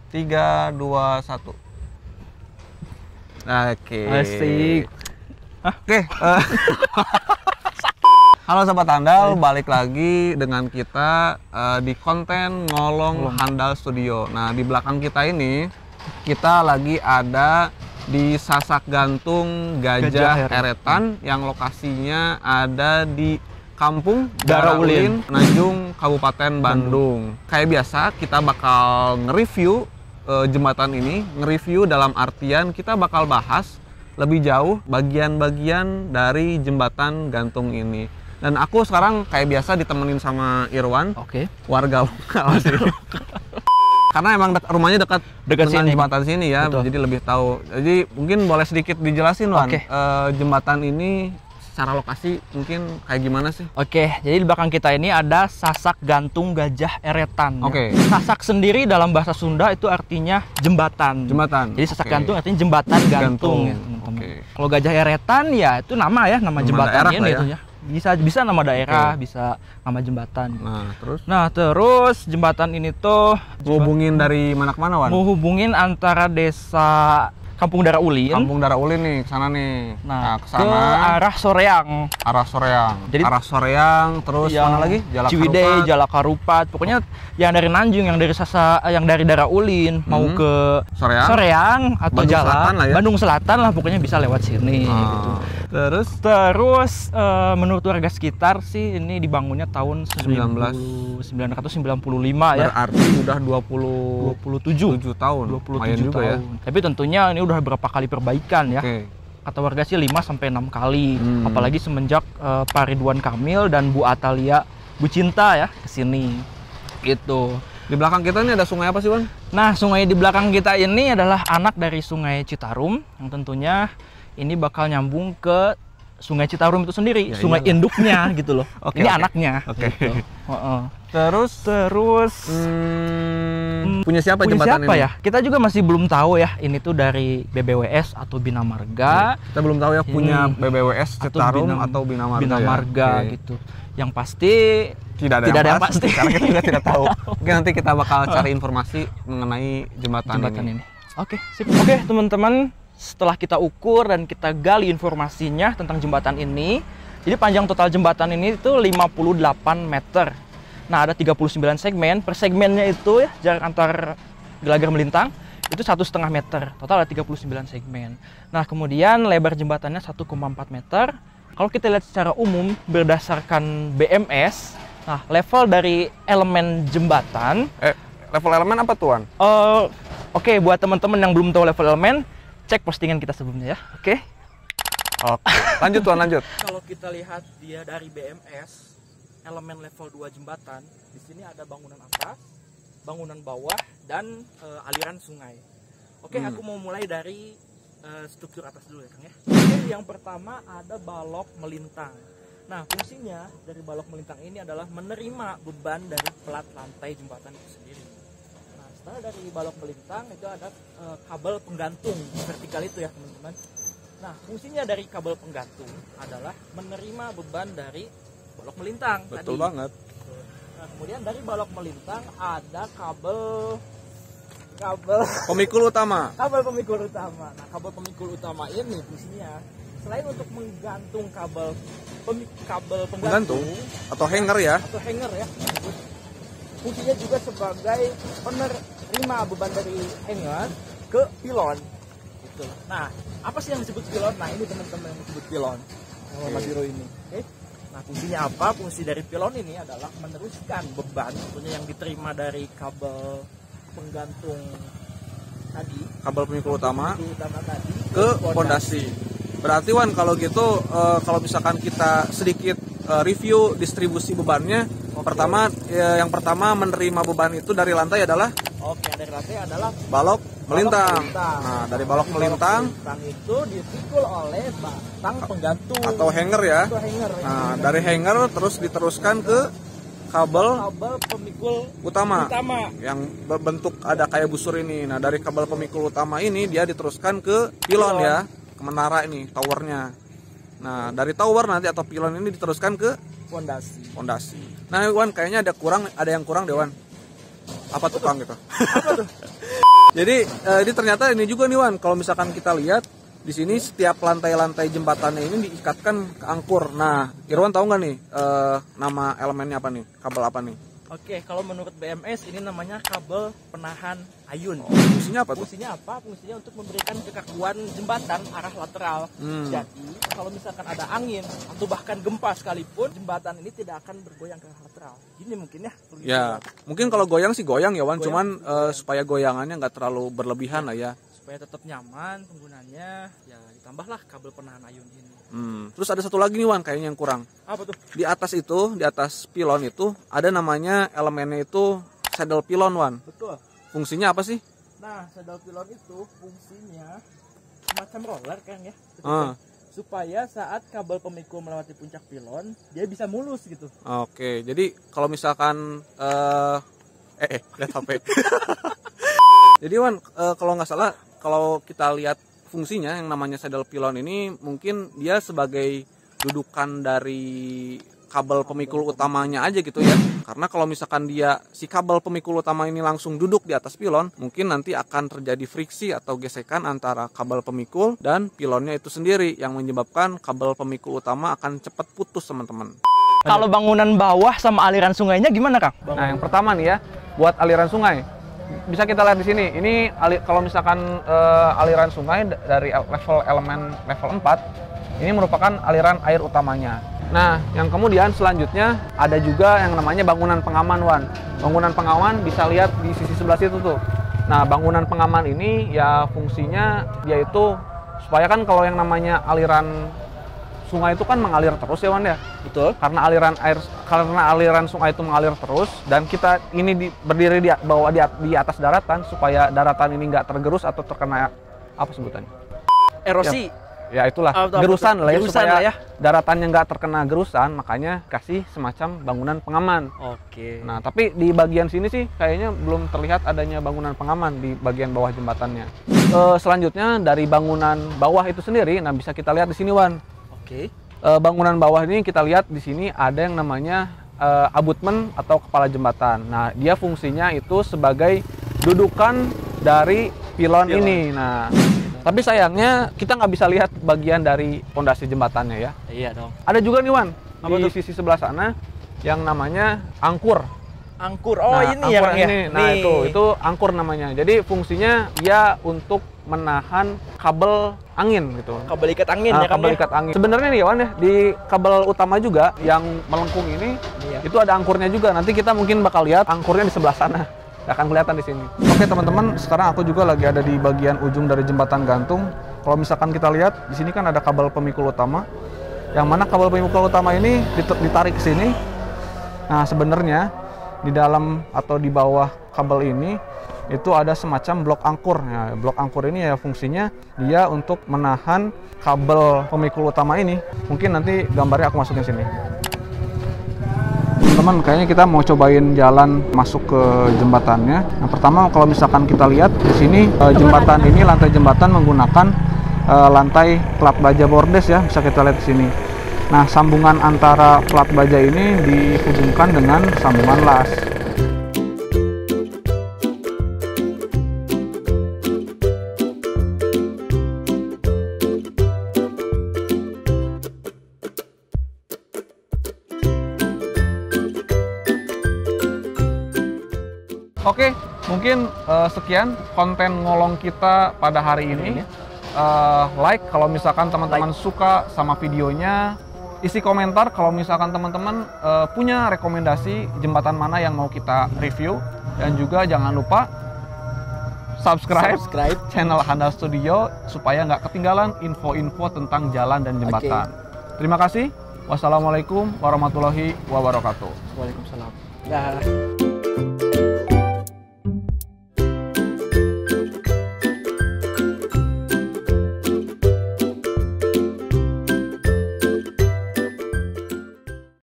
3, 2, 1. Oke. Asik. Oke. Halo Sobat Handal, balik lagi dengan kita di konten Ngolong Handal Studio. Nah, di belakang kita ini kita lagi ada di Sasak Gantung Gajah Eretan yang lokasinya ada di Kampung Daraulin, Najung, Kabupaten Bandung. Kayak biasa kita bakal nge-review jembatan ini, nge-review dalam artian kita bakal bahas lebih jauh bagian-bagian dari jembatan gantung ini. Dan aku sekarang kayak biasa ditemenin sama Irwan, warga lokal sih. Karena emang rumahnya dekat dengan sini, jembatan sini ya, betul. Jadi lebih tahu. Jadi mungkin boleh sedikit dijelasin, Wan, jembatan ini secara lokasi mungkin kayak gimana sih? Jadi di belakang kita ini ada Sasak Gantung Gajah Eretan. Ya. Sasak sendiri dalam bahasa Sunda itu artinya jembatan. Jadi Sasak Gantung artinya jembatan gantung. Ya, kalau Gajah Eretan ya itu nama jembatan ini itu ya. Bisa nama daerah, bisa nama jembatan. Nah, terus jembatan ini tuh menghubungin dari mana ke mana, Wan? Menghubungin antara desa Kampung Daraulin. Kampung Daraulin nih, ke sana nih. Nah, ke arah Soreang. Jadi arah Soreang, terus mana lagi? Ciwidey, Jalakarupat. Pokoknya yang dari Nanjung, yang dari Daraulin mau ke Soreang atau Bandung Selatan lah, pokoknya bisa lewat sini gitu. Terus menurut warga sekitar sih ini dibangunnya tahun 1995 ya. Berarti udah 27 tahun. 27 juga tahun. Ya. Tapi tentunya ini udah berapa kali perbaikan ya. Kata warga sih 5-6 kali. Apalagi semenjak Pak Ridwan Kamil dan Bu Atalia Bu Cinta ya kesini. Gitu. Di belakang kita ini ada sungai apa sih, Wan? Nah, sungai di belakang kita ini adalah anak dari Sungai Citarum yang tentunya ini bakal nyambung ke Sungai Citarum itu sendiri, sungai induknya gitu loh. Ini anaknya. Gitu. Terus punya siapa jembatan ini? Ya? Kita juga masih belum tahu ya. Ini tuh dari BBWS atau Bina Marga. Kita belum tahu ya punya BBWS Citarum atau Bina Marga. Bina Marga gitu. Yang pasti tidak ada yang pasti. Karena kita juga tidak tahu. Mungkin nanti kita bakal cari informasi mengenai jembatan ini. Oke, teman-teman. Setelah kita ukur dan kita gali informasinya tentang jembatan ini, jadi panjang total jembatan ini itu 58 meter. Nah, ada 39 segmen. Per segmennya itu ya jarak antar gelagar melintang itu 1,5 meter. Total ada 39 segmen. Nah, kemudian lebar jembatannya 1,4 meter. Kalau kita lihat secara umum berdasarkan BMS, nah level dari elemen jembatan. Level elemen apa tuan? Buat teman-teman yang belum tahu level elemen, cek postingan kita sebelumnya ya. Oke. Lanjut Tuan, lanjut. Kalau kita lihat dia dari BMS, elemen level 2 jembatan, di sini ada bangunan atas, bangunan bawah, dan aliran sungai. Aku mau mulai dari struktur atas dulu ya, Kang ya. Yang pertama ada balok melintang. Nah, fungsinya dari balok melintang ini adalah menerima beban dari plat lantai jembatan itu sendiri. Setelah dari balok melintang itu ada kabel penggantung vertikal itu ya teman-teman. Nah, fungsinya dari kabel penggantung adalah menerima beban dari balok melintang. Betul banget. Nah, kemudian dari balok melintang ada kabel pemikul utama. Kabel pemikul utama. Nah, kabel pemikul utama ini fungsinya selain untuk menggantung kabel penggantung atau hanger ya. Fungsinya juga sebagai penerima beban dari hanger ke pilon. Gitu. Nah, apa sih yang disebut pilon? Nah, ini teman-teman yang disebut pilon. Warna biru ini. Nah, fungsinya apa? Fungsi dari pilon ini adalah meneruskan beban tentunya yang diterima dari kabel penggantung tadi, kabel pemikul utama tadi ke pondasi. Berarti Wan, kalau gitu kalau misalkan kita sedikit review distribusi bebannya, yang pertama menerima beban itu dari lantai adalah balok melintang. Nah, dari balok melintang itu dipikul oleh batang penggantung atau hanger ya. Nah, dari hanger terus diteruskan ke kabel pemikul utama yang berbentuk ada kayak busur ini. Nah, dari kabel pemikul utama ini dia diteruskan ke pilon ya, ke menara ini, towernya. Nah, dari tower nanti atau pilon ini diteruskan ke fondasi. Nah, Wan, kayaknya ada yang kurang deh, Wan. Apa tuh, Kang, gitu? Apa tuh? Jadi ini ternyata ini juga nih Wan, kalau misalkan kita lihat di sini setiap lantai-lantai jembatannya ini diikatkan ke angkur. Nah, Irwan tahu nggak nih nama elemennya apa nih? Kabel apa nih? Oke, kalau menurut BMS ini namanya kabel penahan ayun. Fungsinya apa tuh? Fungsinya apa? Fungsinya untuk memberikan kekakuan jembatan arah lateral. Jadi, kalau misalkan ada angin atau bahkan gempa sekalipun, jembatan ini tidak akan bergoyang ke arah lateral. Gini mungkin ya. Ya, mungkin kalau goyang sih goyang ya Wan, cuman supaya goyangannya nggak terlalu berlebihan lah ya. Supaya tetap nyaman penggunanya, ya ditambahlah kabel penahan ayun ini. Terus ada satu lagi nih Wan, kayaknya yang kurang. Apa tuh? Di atas pilon itu ada namanya elemennya itu saddle pilon Wan. Betul. Fungsinya apa sih? Nah, saddle pilon itu fungsinya semacam roller kan ya. Supaya saat kabel pemikul melewati puncak pilon, dia bisa mulus gitu. Oke, jadi kalau misalkan lihat HP. Jadi Wan, kalau nggak salah, kalau kita lihat fungsinya yang namanya saddle pilon ini mungkin dia sebagai dudukan dari kabel pemikul utamanya aja gitu ya. Karena kalau misalkan si kabel pemikul utama ini langsung duduk di atas pilon, mungkin nanti akan terjadi friksi atau gesekan antara kabel pemikul dan pilonnya itu sendiri yang menyebabkan kabel pemikul utama akan cepat putus teman-teman. Kalau bangunan bawah sama aliran sungainya gimana Kang? Nah, yang pertama nih ya, buat aliran sungai. Bisa kita lihat di sini. Ini kalau misalkan aliran sungai dari elemen level 4, ini merupakan aliran air utamanya. Nah, yang kemudian selanjutnya ada juga yang namanya bangunan pengaman Wan. Bangunan pengaman bisa lihat di sisi sebelah situ tuh. Nah, bangunan pengaman ini ya fungsinya dia itu supaya kan kalau yang namanya aliran sungai itu kan mengalir terus ya Wan ya. Betul. Karena aliran sungai itu mengalir terus dan kita ini berdiri di atas daratan supaya daratan ini nggak tergerus atau terkena apa sebutannya? Erosi. Ya itulah gerusan lah ya, supaya daratannya nggak terkena gerusan, makanya kasih semacam bangunan pengaman. Oke. Nah, tapi di bagian sini sih kayaknya belum terlihat adanya bangunan pengaman di bagian bawah jembatannya. Selanjutnya dari bangunan bawah itu sendiri, nah bisa kita lihat di sini Wan. Oke. Bangunan bawah ini kita lihat di sini ada yang namanya abutmen atau kepala jembatan. Nah, dia fungsinya itu sebagai dudukan dari pilon ini. Nah, tapi sayangnya kita nggak bisa lihat bagian dari pondasi jembatannya ya. Iya dong. Ada juga nih Wan, di sisi sebelah sana yang namanya angkur. Angkur. Oh, nah, ini angkur ya. Ini. Nah, itu angkur namanya. Jadi fungsinya dia untuk menahan kabel angin gitu. Kabel ikat angin ya kan? Kabel ikat angin. Sebenarnya nih Wan ya, di kabel utama juga yang melengkung ini itu ada angkurnya juga. Nanti kita mungkin bakal lihat angkurnya di sebelah sana. Akan kelihatan di sini. Oke teman-teman, sekarang aku juga lagi ada di bagian ujung dari jembatan gantung. Kalau misalkan kita lihat di sini kan ada kabel pemikul utama. Yang mana kabel pemikul utama ini ditarik ke sini. Nah, sebenarnya di dalam atau di bawah kabel ini itu ada semacam blok angkur. Nah, blok angkur ini ya fungsinya dia untuk menahan kabel pemikul utama ini. Mungkin nanti gambarnya aku masukin sini. Teman-teman, kayaknya kita mau cobain jalan masuk ke jembatannya. Nah, pertama kalau misalkan kita lihat di sini jembatan ini, lantai jembatan menggunakan lantai plat baja bordes ya, bisa kita lihat di sini. Nah, sambungan antara plat baja ini dihubungkan dengan sambungan las. Oke, mungkin sekian konten ngolong kita pada hari ini. Like kalau misalkan teman-teman suka sama videonya, isi komentar kalau misalkan teman-teman punya rekomendasi jembatan mana yang mau kita review, dan juga jangan lupa subscribe channel Handal Studio supaya nggak ketinggalan info-info tentang jalan dan jembatan. Terima kasih. Wassalamualaikum warahmatullahi wabarakatuh. Waalaikumsalam. Dah.